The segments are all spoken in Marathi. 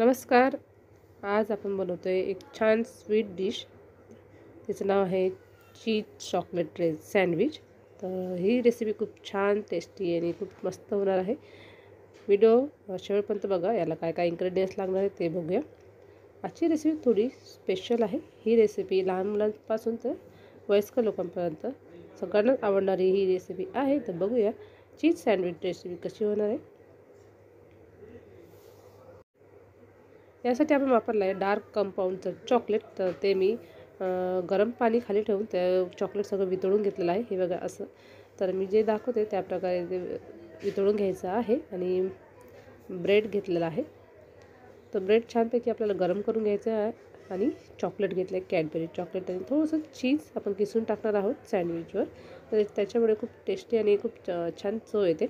नमस्कार. आज आपण बनवतोय एक छान स्वीट डिश. तिचं नाव आहे चीज चॉकलेट सँडविच. तर ही रेसिपी खूप छान टेस्टी आणि खूप मस्त होणार आहे. व्हिडिओ शेवटपर्यंत बघा. याला काय काय इन्ग्रेडियंट्स लागणार आहे ते बघूया. आजची रेसिपी थोडी स्पेशल आहे. ही रेसिपी लहान मुलांपासून तर वयस्कर लोकांपर्यंत सगळ्यांनाच आवडणारी ही रेसिपी आहे. तर बघूया चीज सँडविच रेसिपी कशी होणार आहे. यासाठी आपण वापरलं आहे डार्क कंपाऊंडचं चॉकलेट. तर ते मी गरम पाणी खाली ठेवून त्या चॉकलेट सगळं वितळून घेतलेलं आहे. हे बघा असं. तर मी जे दाखवते त्याप्रकारे ते वितळून घ्यायचं आहे. आणि ब्रेड घेतलेला आहे. तर ब्रेड छानपैकी आपल्याला गरम करून घ्यायचं आहे. आणि चॉकलेट घेतलं आहे, कॅडबरी चॉकलेट, आणि थोडंसं चीज आपण किसून टाकणार आहोत सँडविचवर. तर त्याच्यामुळे खूप टेस्टी आणि खूप छान चव येते.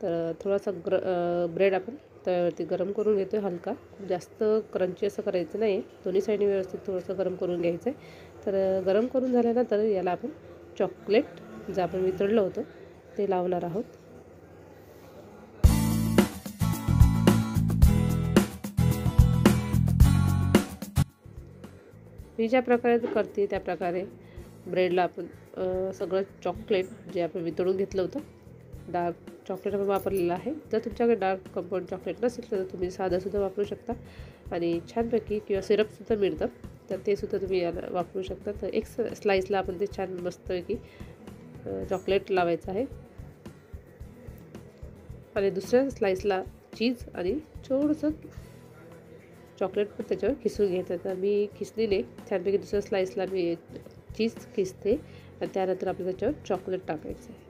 तर थोडासा ब्रेड आपण तव्यावरती गरम करून घेतो आहे. हलका, खूप जास्त क्रंची असं करायचं नाही आहे. दोन्ही साईडने व्यवस्थित थोडंसं गरम करून घ्यायचं आहे. तर गरम करून झाल्यानंतर याला आपण चॉकलेट जे आपण वितळलं होतं ते लावणार आहोत. मी ज्या प्रकारे करते त्या प्रकारे ब्रेडला आपण सगळं चॉकलेट जे आपण वितळून घेतलं होतं, डार्क चॉकलेट आपण वापरलेलं आहे. जर तुमच्याकडे डार्क कंपाऊंड चॉकलेट नसेल तर तुम्ही साधंसुद्धा वापरू शकता. आणि छानपैकी किंवा सिरपसुद्धा मिळतं, तर ते सुद्धा तुम्ही याला वापरू शकता. तर एक स्लाईसला आपण ते छान मस्तपैकी चॉकलेट लावायचं आहे. आणि दुसऱ्या स्लाईसला चीज आणि थोडंसं चॉकलेट पण त्याच्यावर खिसून घ्यायचं. तर मी खिसलेले छानपैकी दुसऱ्या स्लाईसला मी चीज खिसते आणि त्यानंतर आपल्याला त्याच्यावर चॉकलेट टाकायचं आहे.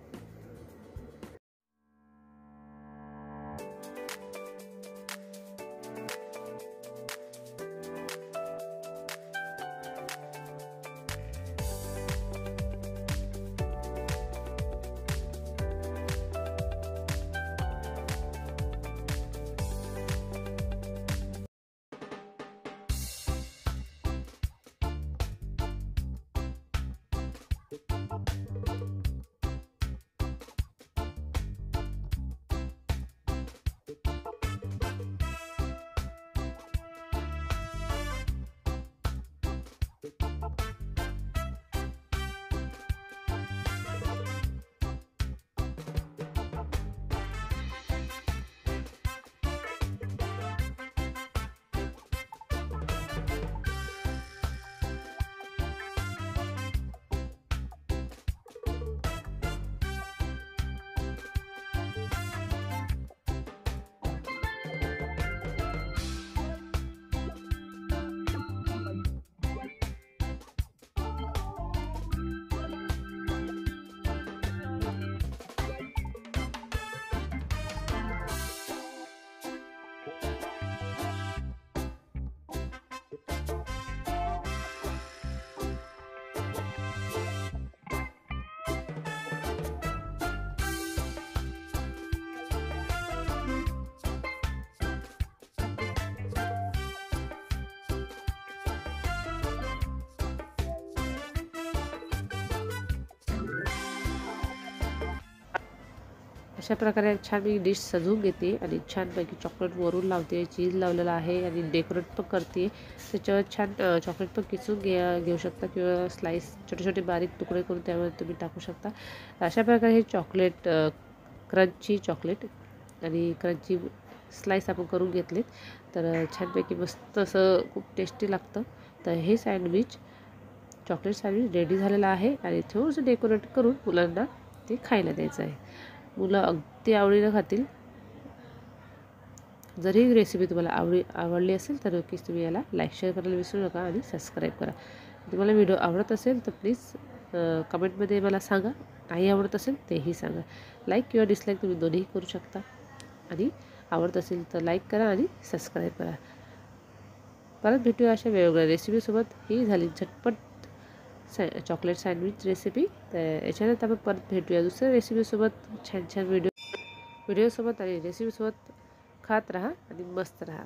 अशा प्रकारे छान मी डिश सजवून घेते आणि छानपैकी चॉकलेट वरून लावते, चीज लावलेलं आहे आणि डेकोरेट पण करते. त्याच्यावर छान चॉकलेट पण किसून घेऊ शकता किंवा स्लाईस छोटे छोटे बारीक तुकडे करून त्यामध्ये तुम्ही टाकू शकता. अशा प्रकारे हे चॉकलेट क्रंची चॉकलेट आणि क्रंची स्लाईस आपण करून घेतलेत. तर छानपैकी मस्त असं खूप टेस्टी लागतं. तर हे सँडविच चॉकलेट सँडविच रेडी झालेलं आहे. आणि थोडंसं डेकोरेट करून मुलांना ते खायला द्यायचं आहे. मुलं अगदी आवडीनं खातील. जर ही रेसिपी तुम्हाला आवडली असेल तर नक्कीच तुम्ही याला लाईक शेअर करायला विसरू नका आणि सबस्क्राईब करा. तुम्हाला व्हिडिओ आवडत असेल तर प्लीज कमेंटमध्ये मला सांगा. नाही आवडत असेल तेही सांगा. लाईक किंवा डिसलाईक तुम्ही दोन्ही करू शकता. आणि आवडत असेल तर लाईक करा आणि सबस्क्राईब करा. परत भेटूया अशा वेगवेगळ्या रेसिपीसोबत. ही झाली झटपट चॉकलेट सँडविच रेसिपी. तर याच्यानंतर आपण परत भेटूया दुसऱ्या रेसिपीसोबत, छान छान व्हिडिओसोबत आणि रेसिपीसोबत. खात राहा आणि मस्त राहा.